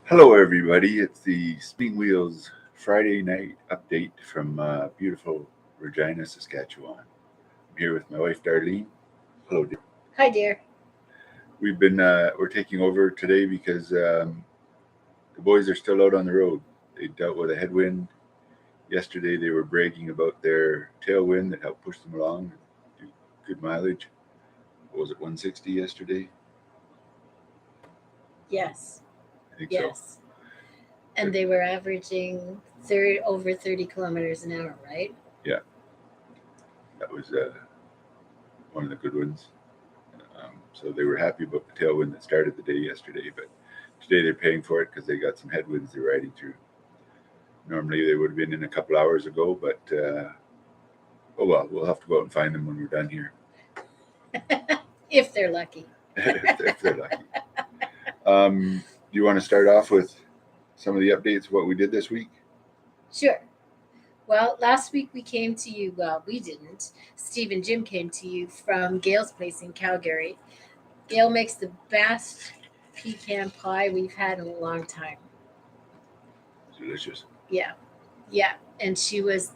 Hello, everybody. It's the Spinning Wheels Friday night update from beautiful Regina, Saskatchewan. I'm here with my wife, Darlene. Hello, dear. Hi, dear. We're taking over today because the boys are still out on the road. They dealt with a headwind. Yesterday, they were bragging about their tailwind that helped push them along, do good mileage. What was it, 160 yesterday? Yes, I think so. yes. And they were averaging over 30 kilometers an hour, right? Yeah, that was one of the good ones. So they were happy about the tailwind that started the day yesterday, but today they're paying for it because they got some headwinds they're riding through. Normally they would have been in a couple hours ago, but oh well, we'll have to go out and find them when we're done here, If they're lucky. if they're lucky. Do you want to start off with some of the updates of what we did this week? Sure. Well, last week we came to you. Well, we didn't. Steve and Jim came to you from Gail's place in Calgary. Gail makes the best pecan pie we've had in a long time. Delicious. Yeah, yeah. And she was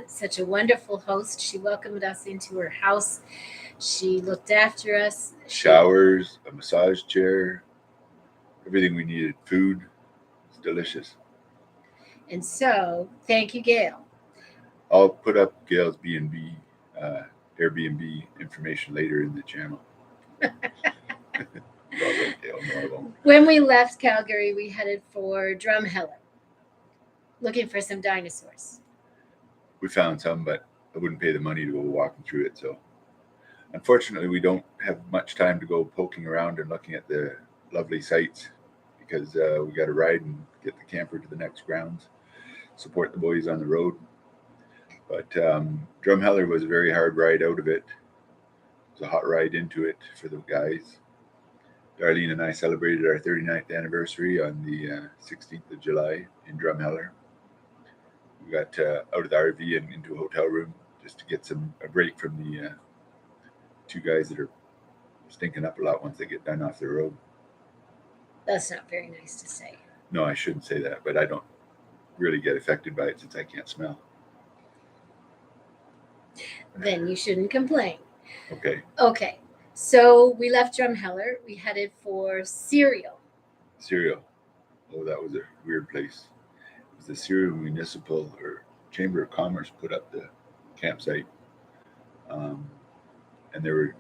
such a wonderful host. She welcomed us into her house. She looked after us. Showers, a massage chair, everything we needed. Food. It's delicious. And so, thank you, Gail. I'll put up Gail's B&B, Airbnb information later in the channel. Gail, no, I won't. When we left Calgary, we headed for Drumheller, looking for some dinosaurs. We found some, but I wouldn't pay the money to go walking through it. So unfortunately, we don't have much time to go poking around and looking at the lovely sights because we got to ride and get the camper to the next grounds, support the boys on the road. But Drumheller was a very hard ride out of it. It was a hot ride into it for the guys. Darlene and I celebrated our 39th anniversary on the 16th of July in Drumheller. We got out of the RV and into a hotel room just to get a break from the two guys that are stinking up a lot once they get done off the road. That's not very nice to say. No, I shouldn't say that, but I don't really get affected by it since I can't smell. Then you shouldn't complain. Okay. Okay, so we left Drumheller. We headed for Serial. Cereal. Oh, that was a weird place. It was the Cereal Municipal or Chamber of Commerce put up the campsite. Um, and There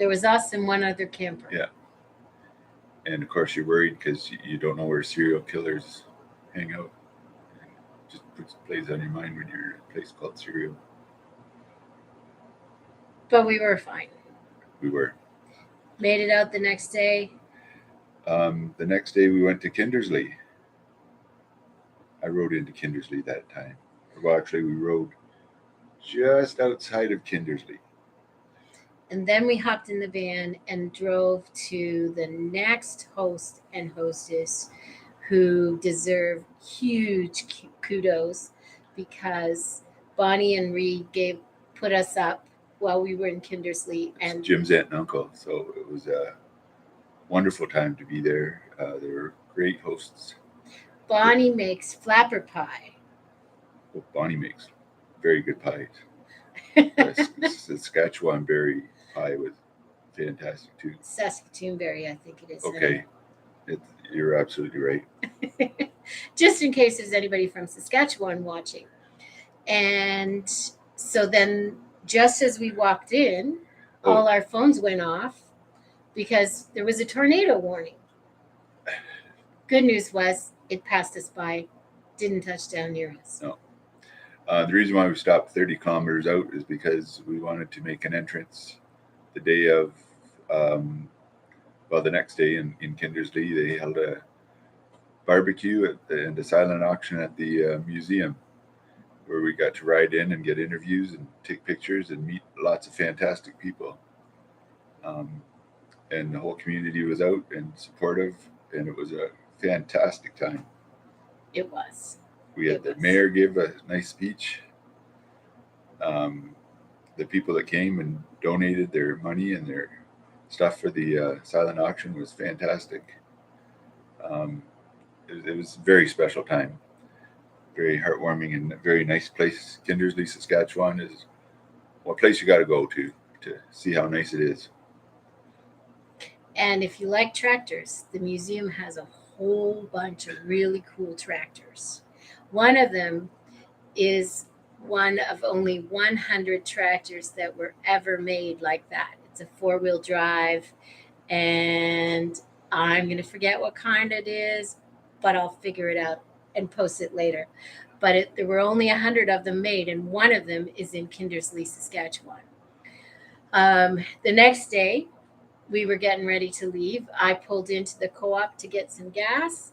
was us and one other camper. yeah. And of course, you're worried because you don't know where serial killers hang out. It just plays on your mind when you're in a place called Serial. But we were fine. We were. Made it out the next day. The next day, we went to Kindersley. I rode into Kindersley that time. Well, actually, we rode just outside of Kindersley. And then we hopped in the van and drove to the next host and hostess who deserve huge kudos because Bonnie and Reed put us up while we were in Kindersley. And Jim's aunt and uncle. So it was a wonderful time to be there. They were great hosts. Bonnie makes flapper pie. Well, Bonnie makes very good pies. Saskatchewan berry pie was fantastic too. Saskatoon berry, I think it is. Okay, you're absolutely right. Just in case there's anybody from Saskatchewan watching. And so then, just as we walked in, all our phones went off because there was a tornado warning. Good news was it passed us by, didn't touch down near us. No. The reason why we stopped 30 kilometers out is because we wanted to make an entrance the day of, the next day in Kindersley. They held a barbecue and a silent auction at the museum where we got to ride in and get interviews and take pictures and meet lots of fantastic people. And the whole community was out and supportive, and it was a fantastic time. It was. We had the mayor give a nice speech. The people that came and donated their money and their stuff for the silent auction was fantastic. Um, it was a very special time, very heartwarming, and a very nice place. Kindersley, Saskatchewan is a place you got to go to see how nice it is. And if you like tractors, the museum has a whole bunch of really cool tractors. One of them is one of only 100 tractors that were ever made like that. It's a four-wheel drive, and I'm going to forget what kind it is, but I'll figure it out and post it later. But there were only 100 of them made, and one of them is in Kindersley, Saskatchewan. The next day, we were getting ready to leave. I pulled into the co-op to get some gas,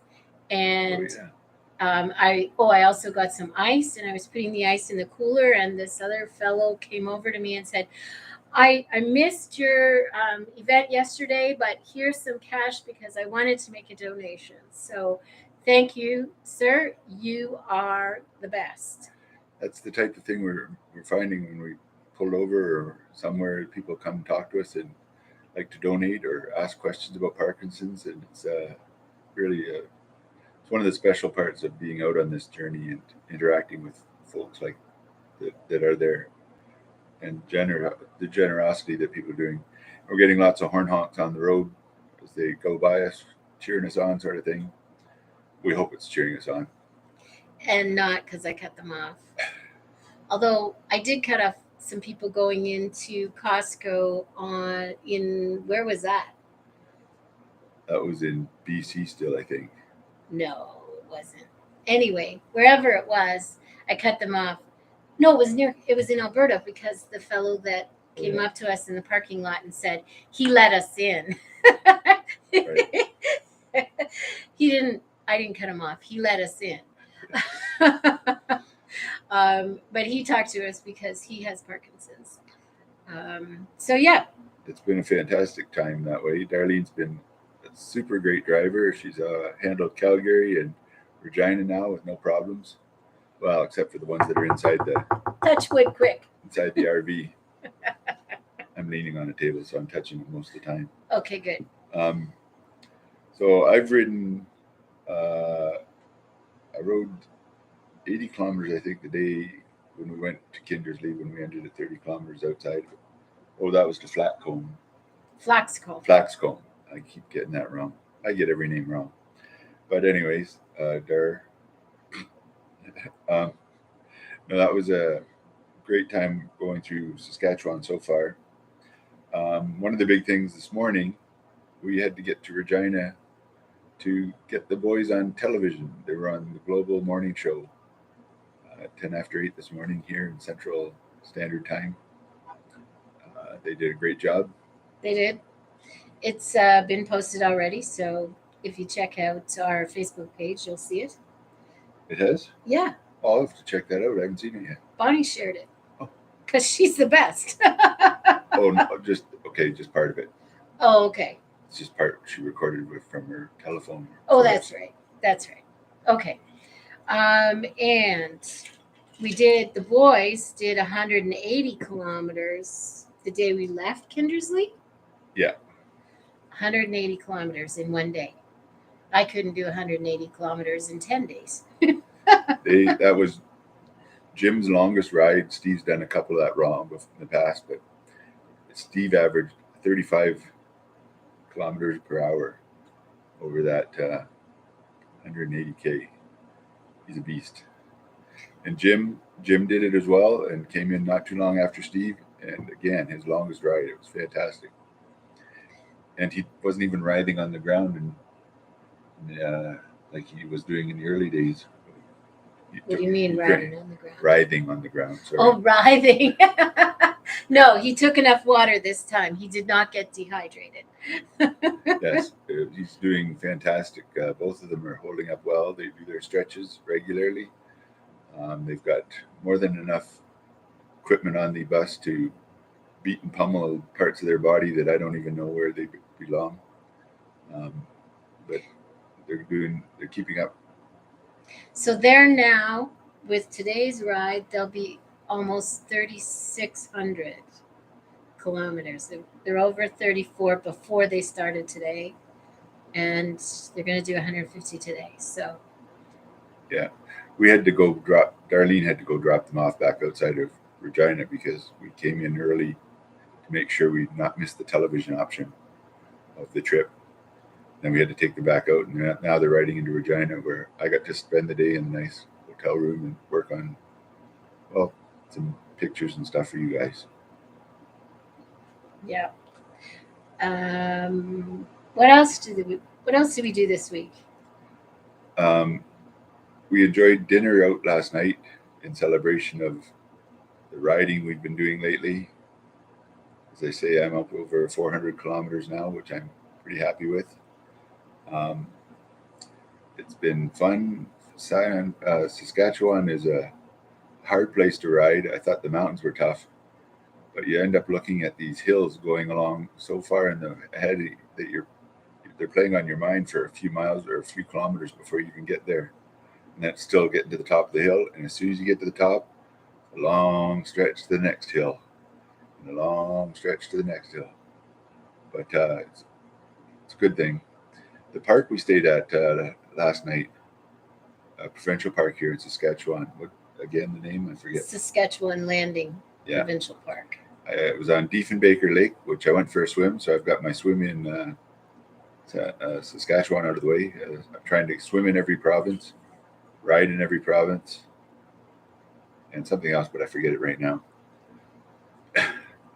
and Oh, yeah. I also got some ice, and I was putting the ice in the cooler, and this other fellow came over to me and said, I missed your event yesterday, but here's some cash because I wanted to make a donation. So thank you, sir. You are the best. That's the type of thing we're finding when we pull over or somewhere. People come talk to us and like to donate or ask questions about Parkinson's, and it's really it's one of the special parts of being out on this journey and interacting with folks like that are there, and the generosity that people are doing. We're getting lots of horn honks on the road as they go by us, cheering us on, sort of thing. We hope it's cheering us on. And not because I cut them off. Although I did cut off some people going into Costco where was that? That was in BC still, I think. No, it wasn't. Anyway, wherever it was, I cut them off. No, it was in Alberta because the fellow that came Yeah. up to us in the parking lot and said he let us in. Right. I didn't cut him off. He let us in. But he talked to us because he has Parkinson's. So yeah. It's been a fantastic time that way. Darlene's been a super great driver. She's handled Calgary and Regina now with no problems. Well, except for the ones that are inside Touch wood quick. the RV. I'm leaning on a table, so I'm touching it most of the time. Okay, good. So I've ridden. I rode 80 kilometers, I think, the day when we went to Kindersley, when we ended at 30 kilometers outside of it. Oh, that was to Flatcombe. Flaxcombe. I keep getting that wrong. I get every name wrong. But anyways, no, that was a great time going through Saskatchewan so far. One of the big things this morning, we had to get to Regina to get the boys on television. They were on the Global Morning Show at 10 after 8 this morning here in Central Standard Time. They did a great job. They did. It's been posted already, so if you check out our Facebook page, you'll see it. It has? Yeah. I'll have to check that out. I haven't seen it yet. Bonnie shared it. Because she's the best. Oh, no, just part of it. Oh, okay. It's just part she recorded from her telephone. Oh, that's right. That's right. Okay. And the boys did 180 kilometers the day we left Kindersley. Yeah. 180 kilometers in one day. I couldn't do 180 kilometers in 10 days. That was Jim's longest ride. Steve's done a couple of that wrong in the past, but Steve averaged 35 kilometers per hour over that 180K. He's a beast. And Jim did it as well and came in not too long after Steve. And again, his longest ride. It was fantastic. And he wasn't even writhing on the ground like he was doing in the early days. What do you mean writhing on the ground? Writhing on the ground. Sorry. Oh, writhing. No, he took enough water this time. He did not get dehydrated. Yes, he's doing fantastic. Both of them are holding up well. They do their stretches regularly. They've got more than enough equipment on the bus to beat and pummel parts of their body that I don't even know where they belong. But they're keeping up. So they're now, with today's ride, they'll be almost 3,600 kilometers. They're over 34 before they started today. and they're going to do 150 today. So Yeah, we had to go drop. Darlene had to go drop them off back outside of Regina because we came in early to make sure we'd not miss the television option of the trip. Then we had to take them back out, and now they're riding into Regina, where I got to spend the day in a nice hotel room and work on, well, some pictures and stuff for you guys. yeah. Um, what else did we do this week? Um, we enjoyed dinner out last night in celebration of the riding we've been doing lately. As I say, I'm up over 400 kilometers now, which I'm pretty happy with. Um, it's been fun. Saskatchewan is a hard place to ride. I thought the mountains were tough, but you end up looking at these hills going along so far in the ahead that they're playing on your mind for a few miles or a few kilometers before you can get there. And that's still getting to the top of the hill. And as soon as you get to the top, a long stretch to the next hill, and a long stretch to the next hill. But it's a good thing. The park we stayed at last night, Provincial Park here in Saskatchewan. What again? The name I forget. Saskatchewan Landing Yeah, Provincial Park. it was on Diefenbaker Lake, which I went for a swim. So I've got my swim in Saskatchewan out of the way. I'm trying to swim in every province, ride in every province, and something else, but I forget it right now.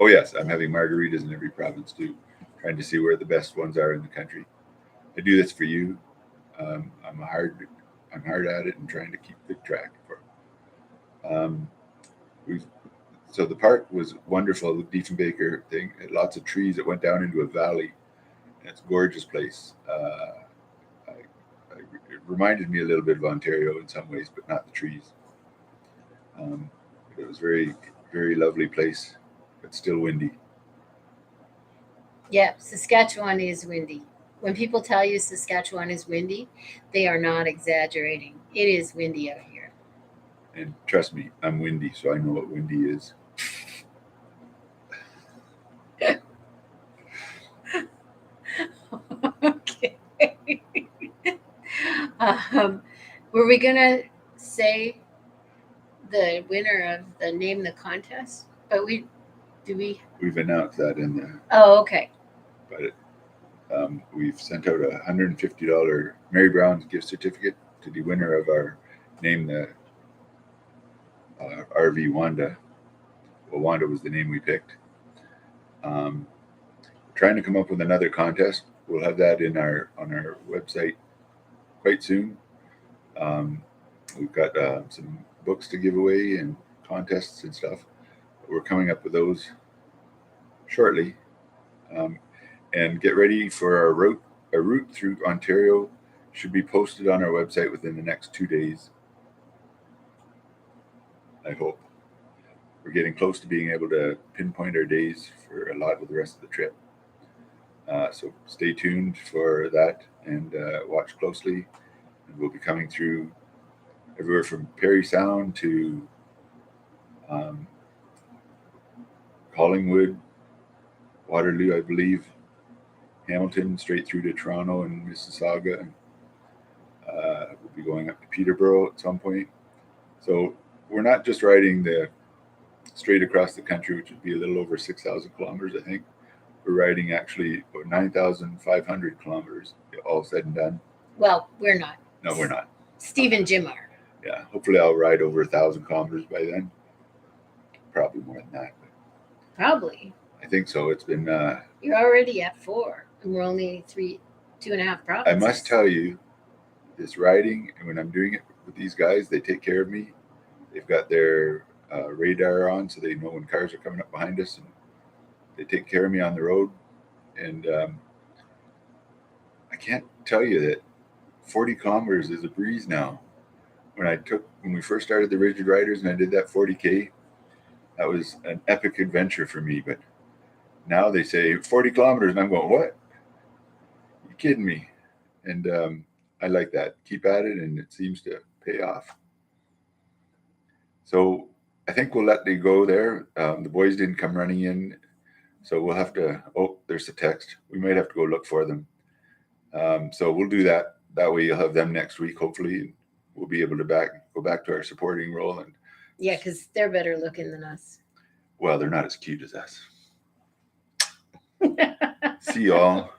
Oh yes, I'm having margaritas in every province too, trying to see where the best ones are in the country. I do this for you. Um, I'm hard, I'm hard at it and trying to keep good track. Um, we've so the park was wonderful. The Diefenbaker thing, had lots of trees that went down into a valley. And it's a gorgeous place. It reminded me a little bit of Ontario in some ways, but not the trees. Um, it was very, very lovely place, but still windy. Yeah, Saskatchewan is windy. When people tell you Saskatchewan is windy, they are not exaggerating. It is windy out here. And trust me, I'm windy, so I know what windy is. Okay. um, were we gonna say the winner of the name the contest? But we do we? We've announced that in the, Oh, okay. but we've sent out $150 Mary Brown's gift certificate to the winner of our name the RV Wanda. Well, Wanda was the name we picked. Um, trying to come up with another contest. We'll have that in our on our website quite soon. Um, we've got some books to give away and contests and stuff. We're coming up with those shortly, um, and get ready for our route. Our route through Ontario should be posted on our website within the next 2 days. I hope we're getting close to being able to pinpoint our days for a lot of the rest of the trip. So stay tuned for that and watch closely. And we'll be coming through everywhere from Parry Sound to um, Collingwood, Waterloo, I believe, Hamilton, straight through to Toronto and Mississauga. We'll be going up to Peterborough at some point. So we're not just riding the straight across the country, which would be a little over 6,000 kilometers, I think. We're riding actually about 9,500 kilometers, all said and done. Well, we're not. No, we're not. Steve and Jim are. Yeah, hopefully I'll ride over 1,000 kilometers by then. Probably more than that. Probably. I think so. It's been. You're already at 4, and we're only 2.5 I provinces. must tell you, this riding, and when I'm doing it with these guys, they take care of me. They've got their radar on, so they know when cars are coming up behind us, and they take care of me on the road. And I can't tell you that 40 kilometers is a breeze now. When we first started the Rigid Riders and I did that 40K, that was an epic adventure for me. But now they say 40 kilometers, and I'm going, what? You kidding me? And I like that. Keep at it, and it seems to pay off. So I think we'll let they go there. The boys didn't come running in, so we'll have to. Oh, there's the text. We might have to go look for them. So we'll do that. That way you'll have them next week, hopefully. And we'll be able to go back to our supporting role. And Yeah, because they're better looking than us. well, they're not as cute as us. See y'all.